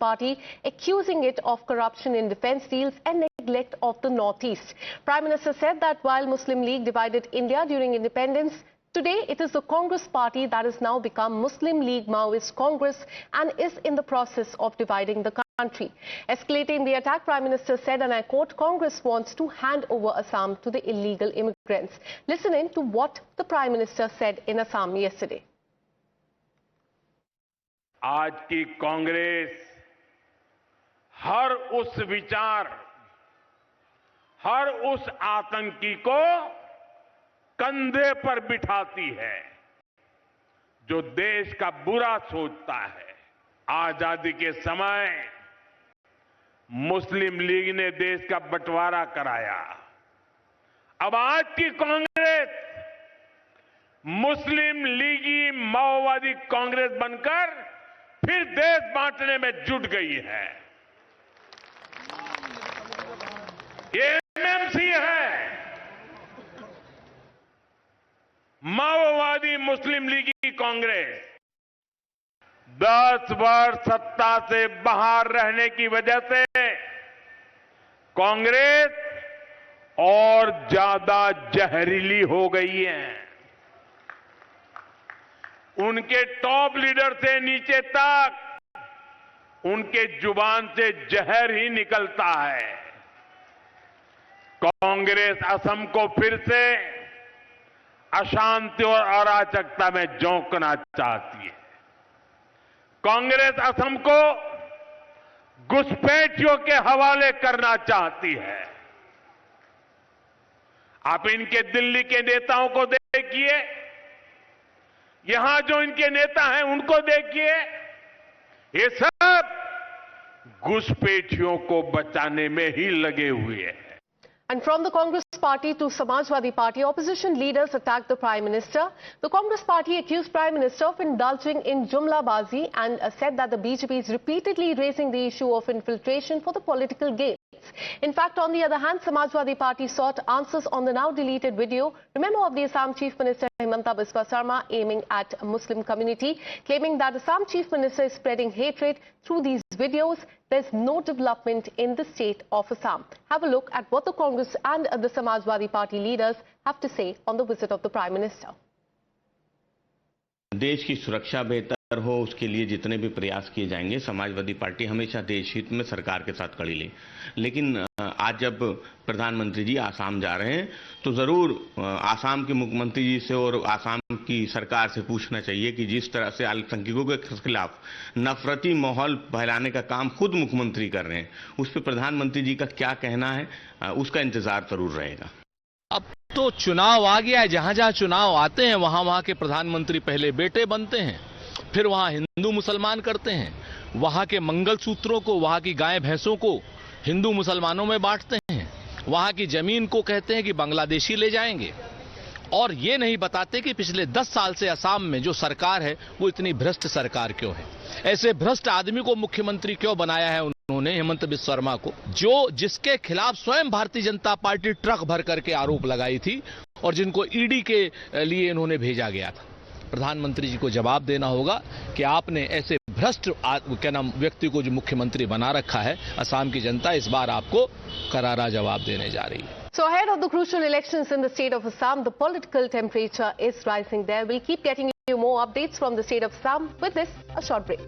Party, accusing it of corruption in defense deals and neglect of the Northeast. Prime Minister said that while Muslim League divided India during independence, today it is the Congress Party that has now become Muslim League Maoist Congress and is in the process of dividing the country. Escalating the attack, Prime Minister said, and I quote, Congress wants to hand over Assam to the illegal immigrants. Listen in to what the Prime Minister said in Assam yesterday. आज की कांग्रेस हर उस विचार, हर उस आतंकी को कंधे पर बिठाती है जो देश का बुरा सोचता है। आजादी के समय मुस्लिम लीग ने देश का बंटवारा कराया। अब आज की कांग्रेस मुस्लिम लीगी माओवादी कांग्रेस बनकर फिर देश बांटने में जुट गई है। ये एमएमसी है, माओवादी मुस्लिम लीगी कांग्रेस। 10 वर्ष सत्ता से बाहर रहने की वजह से कांग्रेस और ज्यादा जहरीली हो गई है। उनके टॉप लीडर से नीचे तक उनके जुबान से जहर ही निकलता है। कांग्रेस असम को फिर से अशांति और अराजकता में झोंकना चाहती है। कांग्रेस असम को घुसपैठियों के हवाले करना चाहती है। आप इनके दिल्ली के नेताओं को देखिए, यहां जो इनके नेता हैं उनको देखिए, ये सब घुसपैठियों को बचाने में ही लगे हुए हैं। And from the Congress Party to Samajwadi Party, opposition leaders attacked the Prime Minister. The Congress Party accused Prime Minister of indulging in jumlabazi and said that the BJP is repeatedly raising the issue of infiltration for the political gains. In fact, on the other hand, Samajwadi Party sought answers on the now deleted video. Remember of the Assam Chief Minister Himanta Biswa Sarma aiming at a Muslim community, claiming that Assam Chief Minister is spreading hatred through these videos. There's no development in the state of Assam. Have a look at what the Congress and the Samajwadi Party leaders have to say on the visit of the Prime Minister. देश की सुरक्षा बेहतर हो, उसके लिए जितने भी प्रयास किए जाएंगे, समाजवादी पार्टी हमेशा देश हित में सरकार के साथ खड़ी रही। लेकिन आज जब प्रधानमंत्री जी आसाम जा रहे हैं तो जरूर आसाम के मुख्यमंत्री जी से और आसाम की सरकार से पूछना चाहिए कि जिस तरह से अल्पसंख्यकों के खिलाफ नफरती माहौल फैलाने का काम खुद मुख्यमंत्री कर रहे हैं, उस पर प्रधानमंत्री जी का क्या कहना है, उसका इंतजार जरूर रहेगा। अब तो चुनाव आ गया है, जहां जहां चुनाव आते हैं वहां के प्रधानमंत्री पहले बेटे बनते हैं, फिर वहां हिंदू मुसलमान करते हैं, वहां के मंगलसूत्रों को, वहां की गाय भैंसों को हिंदू मुसलमानों में बांटते हैं, वहां की जमीन को कहते हैं कि बांग्लादेशी ले जाएंगे, और ये नहीं बताते कि पिछले 10 साल से असम में जो सरकार है वो इतनी भ्रष्ट सरकार क्यों है। ऐसे भ्रष्ट आदमी को मुख्यमंत्री क्यों बनाया है उन्होंने, हेमंत बिस्वा शर्मा को, जिसके खिलाफ स्वयं भारतीय जनता पार्टी ट्रक भर करके आरोप लगाई थी और जिनको ईडी के लिए इन्होंने भेजा गया था। प्रधानमंत्री जी को जवाब देना होगा कि आपने ऐसे भ्रष्ट व्यक्ति को जो मुख्यमंत्री बना रखा है, असम की जनता इस बार आपको करारा जवाब देने जा रही है। So ahead of the crucial elections in the state of Assam, the political temperature is rising there. We'll keep getting you more updates from the state of Assam. With this, a short break.